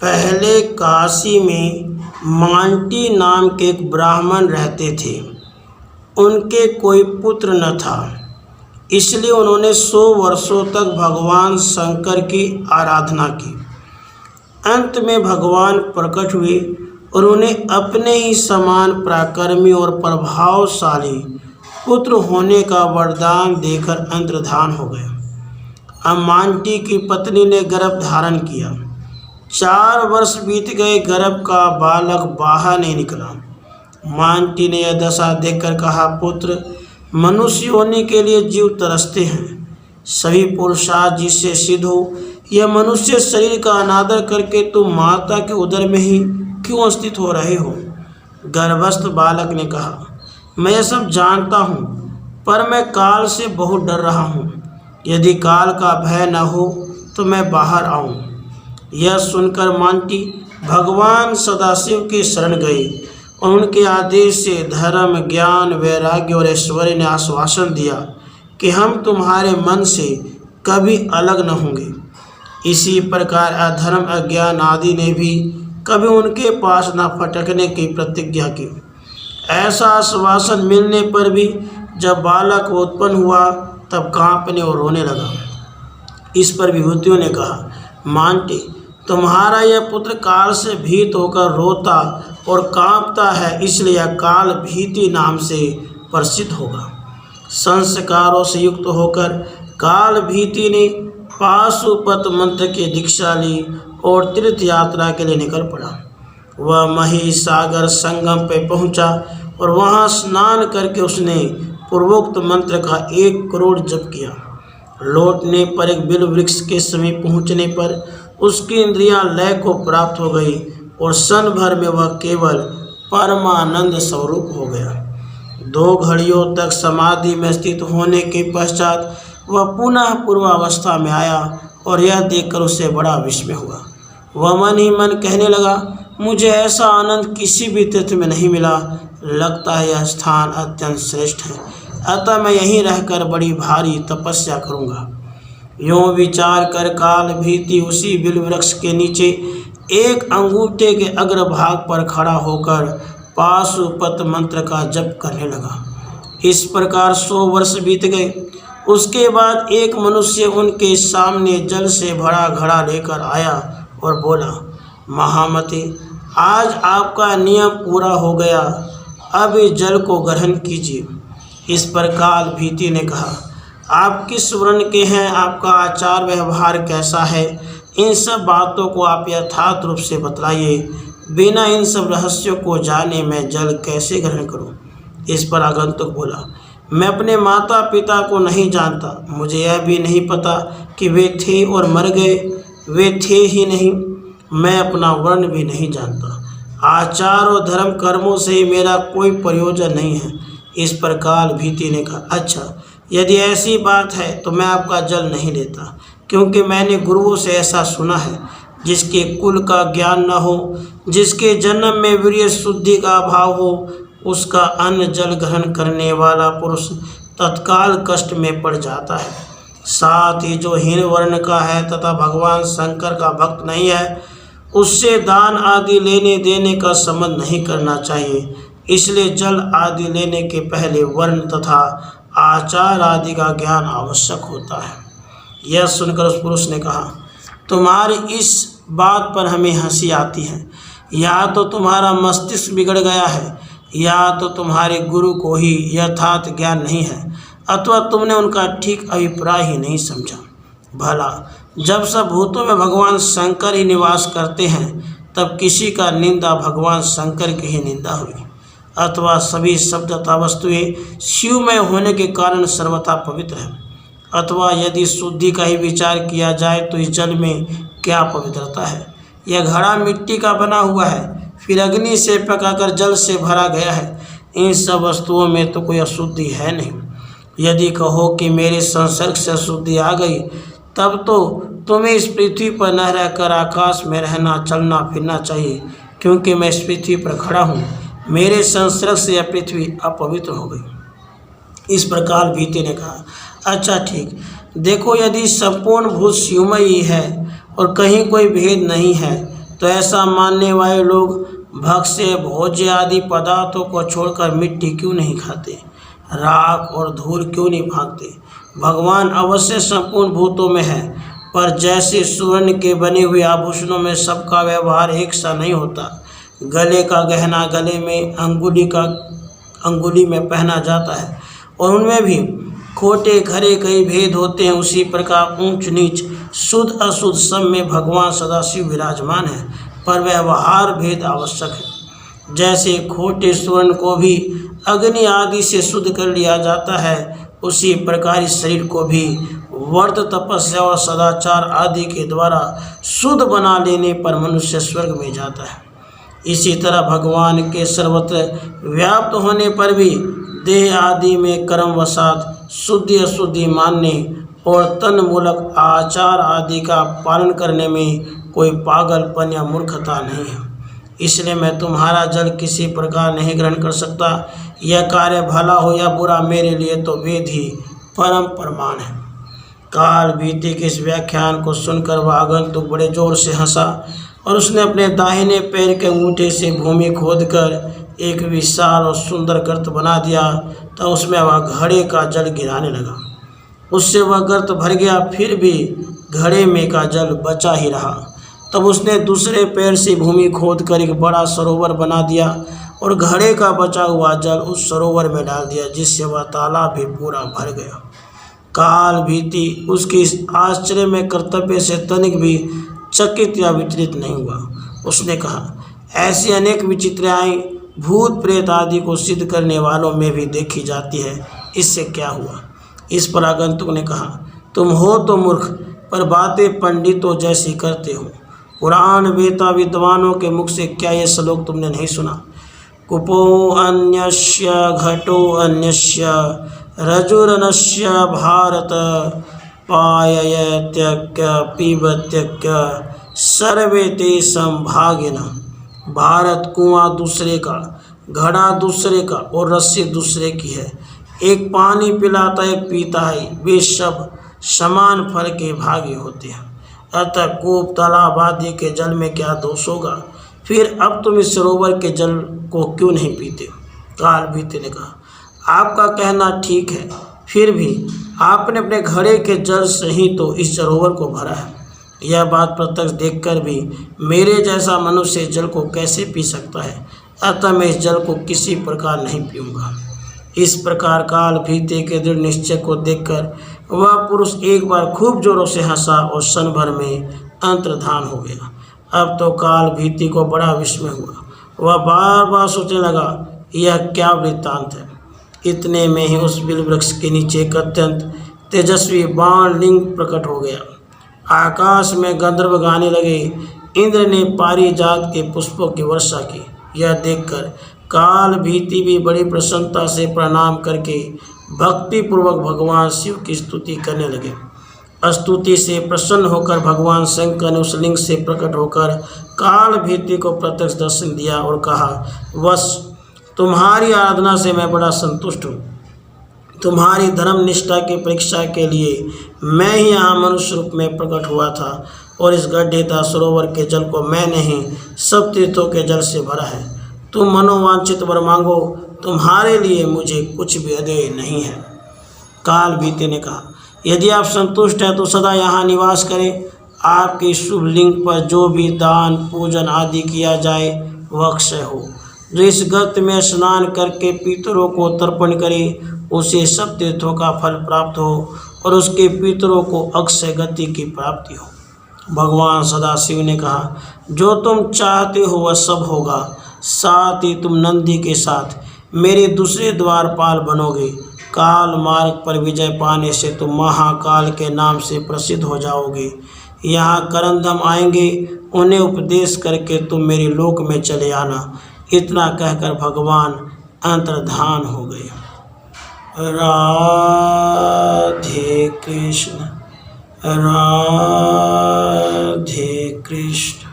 पहले काशी में मांटी नाम के एक ब्राह्मण रहते थे। उनके कोई पुत्र न था, इसलिए उन्होंने 100 वर्षों तक भगवान शंकर की आराधना की। अंत में भगवान प्रकट हुए और उन्हें अपने ही समान पराक्रमी और प्रभावशाली पुत्र होने का वरदान देकर अंतर्धान हो गए। अब मांटी की पत्नी ने गर्भ धारण किया। 4 वर्ष बीत गए, गर्भ का बालक बाहर नहीं निकला। मांटी ने यह दशा देखकर कहा, पुत्र, मनुष्य होने के लिए जीव तरसते हैं। सभी पुरुषार्थ जिससे सिद्ध हो, यह मनुष्य शरीर का अनादर करके तुम माता के उदर में ही क्यों स्थित हो रहे हो? गर्भस्थ बालक ने कहा, मैं यह सब जानता हूँ, पर मैं काल से बहुत डर रहा हूँ। यदि काल का भय न हो तो मैं बाहर आऊँ। यह सुनकर मांटी भगवान सदाशिव के शरण गए और उनके आदेश से धर्म, ज्ञान, वैराग्य और ऐश्वर्य ने आश्वासन दिया कि हम तुम्हारे मन से कभी अलग न होंगे। इसी प्रकार अधर्म, अज्ञान आदि ने भी कभी उनके पास न फटकने की प्रतिज्ञा की। ऐसा आश्वासन मिलने पर भी जब बालक उत्पन्न हुआ तब कांपने और रोने लगा। इस पर विभूतियों ने कहा, मांटी, तुम्हारा यह पुत्र काल से भीत होकर रोता और कांपता है, इसलिए यह काल भीति नाम से प्रसिद्ध होगा। संस्कारों से युक्त होकर काल भीति ने पाशुपत मंत्र की दीक्षा ली और तीर्थ यात्रा के लिए निकल पड़ा। वह महिसागर संगम पे पहुंचा और वहां स्नान करके उसने पूर्वोक्त मंत्र का 1 करोड़ जप किया। लौटने पर एक बिल वृक्ष के समीप पहुंचने पर उसकी इंद्रियां लय को प्राप्त हो गई और क्षण भर में वह केवल परमानंद स्वरूप हो गया। 2 घड़ियों तक समाधि में स्थित होने के पश्चात वह पुनः पूर्वावस्था में आया और यह देखकर उसे बड़ा विस्मय हुआ। वह मन ही मन कहने लगा, मुझे ऐसा आनंद किसी भी तीर्थ में नहीं मिला। लगता है यह स्थान अत्यंत श्रेष्ठ है, अतः मैं यहीं रहकर बड़ी भारी तपस्या करूँगा। यूँ विचार कर काल भीति उसी बिल वृक्ष के नीचे एक अंगूठे के अग्रभाग पर खड़ा होकर पाशुपत मंत्र का जप करने लगा। इस प्रकार 100 वर्ष बीत गए। उसके बाद एक मनुष्य उनके सामने जल से भरा घड़ा लेकर आया और बोला, महामते, आज आपका नियम पूरा हो गया, अब इस जल को ग्रहण कीजिए। इस पर काल भीति ने कहा, आप किस वर्ण के हैं, आपका आचार व्यवहार कैसा है, इन सब बातों को आप यथार्थ रूप से बतलाइए। बिना इन सब रहस्यों को जाने मैं जल कैसे ग्रहण करूं? इस पर आगंतुक बोला, मैं अपने माता पिता को नहीं जानता, मुझे यह भी नहीं पता कि वे थे और मर गए, वे थे ही नहीं। मैं अपना वर्ण भी नहीं जानता। आचार और धर्म कर्मों से मेरा कोई प्रयोजन नहीं है। इस पर काल भीति ने कहा, अच्छा, यदि ऐसी बात है तो मैं आपका जल नहीं लेता, क्योंकि मैंने गुरुओं से ऐसा सुना है, जिसके कुल का ज्ञान न हो, जिसके जन्म में वीर्य शुद्धि का अभाव हो, उसका अन्न जल ग्रहण करने वाला पुरुष तत्काल कष्ट में पड़ जाता है। साथ ही जो हीन वर्ण का है तथा भगवान शंकर का भक्त नहीं है, उससे दान आदि लेने देने का संबंध नहीं करना चाहिए। इसलिए जल आदि लेने के पहले वर्ण तथा आचार आदि का ज्ञान आवश्यक होता है। यह सुनकर उस पुरुष ने कहा, तुम्हारी इस बात पर हमें हंसी आती है। या तो तुम्हारा मस्तिष्क बिगड़ गया है, या तो तुम्हारे गुरु को ही यथार्थ ज्ञान नहीं है, अथवा तुमने उनका ठीक अभिप्राय ही नहीं समझा। भला जब सब भूतों में भगवान शंकर ही निवास करते हैं, तब किसी का निंदा भगवान शंकर की ही निंदा हुई, अथवा सभी शब्द तथा वस्तुएं शिवमय होने के कारण सर्वथा पवित्र है। अथवा यदि शुद्धि का ही विचार किया जाए तो इस जल में क्या पवित्रता है? यह घड़ा मिट्टी का बना हुआ है, फिर अग्नि से पकाकर जल से भरा गया है। इन सब वस्तुओं में तो कोई अशुद्धि है नहीं। यदि कहो कि मेरे संसर्ग से अशुद्धि आ गई, तब तो तुम्हें इस पृथ्वी पर न रहकर आकाश में रहना, चलना फिरना चाहिए, क्योंकि मैं इस पृथ्वी पर खड़ा हूँ। मेरे संसर्ग से यह पृथ्वी अपवित्र हो गई। इस प्रकार भीति ने कहा, अच्छा ठीक, देखो, यदि संपूर्ण भूत शिवमय ही है और कहीं कोई भेद नहीं है, तो ऐसा मानने वाले लोग भक्ष्य भोज्य आदि पदार्थों को छोड़कर मिट्टी क्यों नहीं खाते, राख और धूल क्यों नहीं भागते। भगवान अवश्य संपूर्ण भूतों में है, पर जैसे स्वर्ण के बने हुए आभूषणों में सबका व्यवहार एक सा नहीं होता। गले का गहना गले में अंगुली में पहना जाता है और उनमें भी खोटे खरे कई भेद होते हैं, उसी प्रकार ऊंच नीच शुद्ध अशुद्ध सब में भगवान सदाशिव विराजमान है, पर व्यवहार भेद आवश्यक है। जैसे खोटे स्वर्ण को भी अग्नि आदि से शुद्ध कर लिया जाता है, उसी प्रकार इस शरीर को भी व्रत तपस्या और सदाचार आदि के द्वारा शुद्ध बना लेने पर मनुष्य स्वर्ग में जाता है। इसी तरह भगवान के सर्वत्र व्याप्त होने पर भी देह आदि में कर्म वसात शुद्धि अशुद्धि मानने और तन मूलक आचार आदि का पालन करने में कोई पागलपन या मूर्खता नहीं है। इसलिए मैं तुम्हारा जल किसी प्रकार नहीं ग्रहण कर सकता। यह कार्य भला हो या बुरा मेरे लिए तो वेद ही परम प्रमाण है। काल बीते के इस व्याख्यान को सुनकर वह आगंतुक बड़े जोर से हंसा और उसने अपने दाहिने पैर के अंगूठे से भूमि खोदकर एक विशाल और सुंदर गर्त बना दिया, तो उसमें वह घड़े का जल गिराने लगा। उससे वह गर्त भर गया, फिर भी घड़े में का जल बचा ही रहा। तब उसने दूसरे पैर से भूमि खोदकर एक बड़ा सरोवर बना दिया और घड़े का बचा हुआ जल उस सरोवर में डाल दिया, जिससे वह तालाब भी पूरा भर गया। काल भीति उसकी इस आश्चर्य में कर्तव्य से तनिक भी चकित या विचलित नहीं हुआ। उसने कहा, ऐसी अनेक विचित्रताएं भूत प्रेत आदि को सिद्ध करने वालों में भी देखी जाती है, इससे क्या हुआ। इस पर आगंतुक ने कहा, तुम हो तो मूर्ख, पर बातें पंडितों जैसी करते हो। पुराण वेता विद्वानों के मुख से क्या ये श्लोक तुमने नहीं सुना। कुपो अन्यस्य घटो अन्यस्य रजुरनस्य भारत पाययत्यक्य पीबत्यक्य सर्वे ते संभागिनः। भारत कुआं दूसरे का, घड़ा दूसरे का और रस्सी दूसरे की है। एक पानी पिलाता एक पीता है, वे सब समान फल के भागी होते हैं। अतः कूप तालाब आदि के जल में क्या दोष होगा। फिर अब तुम इस सरोवर के जल को क्यों नहीं पीते। काल भीति ने कहा, आपका कहना ठीक है, फिर भी आपने अपने घड़े के जल से ही तो इस सरोवर को भरा है। यह बात प्रत्यक्ष देखकर भी मेरे जैसा मनुष्य जल को कैसे पी सकता है। अतः मैं इस जल को किसी प्रकार नहीं पीऊँगा। इस प्रकार काल भीति के दृढ़ निश्चय को देखकर वह पुरुष एक बार खूब जोरों से हंसा और क्षण भर में अंतर्धान हो गया। अब तो काल भीति को बड़ा विस्मय हुआ। वह बार बार सोचने लगा, यह क्या वृत्तांत है। इतने में ही उस बिल वृक्ष के नीचे एक अत्यंत तेजस्वी बाण लिंग प्रकट हो गया। आकाश में गंधर्व गाने लगे। इंद्र ने पारिजात के पुष्पों की वर्षा की। यह देखकर काल भीति भी बड़ी प्रसन्नता से प्रणाम करके भक्तिपूर्वक भगवान शिव की स्तुति करने लगे। स्तुति से प्रसन्न होकर भगवान शंकर ने उस लिंग से प्रकट होकर काल भीति को प्रत्यक्ष दर्शन दिया और कहा, वश तुम्हारी आराधना से मैं बड़ा संतुष्ट हूँ। तुम्हारी धर्म निष्ठा की परीक्षा के लिए मैं ही यहाँ मनुष्य रूप में प्रकट हुआ था और इस गड्ढेदार सरोवर के जल को मैंने ही सब तीर्थों के जल से भरा है। तुम मनोवांछित वर मांगो, तुम्हारे लिए मुझे कुछ भी अदेय नहीं है। काल भीति ने कहा, यदि आप संतुष्ट हैं तो सदा यहाँ निवास करें। आपके शुभ लिंग पर जो भी दान पूजन आदि किया जाए वह अक्षय हो। जो इस गर्त में स्नान करके पितरों को तर्पण करे उसे सब तीर्थों का फल प्राप्त हो और उसके पितरों को अक्षय गति की प्राप्ति हो। भगवान सदाशिव ने कहा, जो तुम चाहते हो वह सब होगा। साथ ही तुम नंदी के साथ मेरे दूसरे द्वारपाल बनोगे। काल मार्ग पर विजय पाने से तुम महाकाल के नाम से प्रसिद्ध हो जाओगे। यहाँ करंदम आएंगे, उन्हें उपदेश करके तुम मेरे लोक में चले आना। इतना कहकर भगवान अंतर्धान हो गए। राधे कृष्ण, राधे कृष्ण।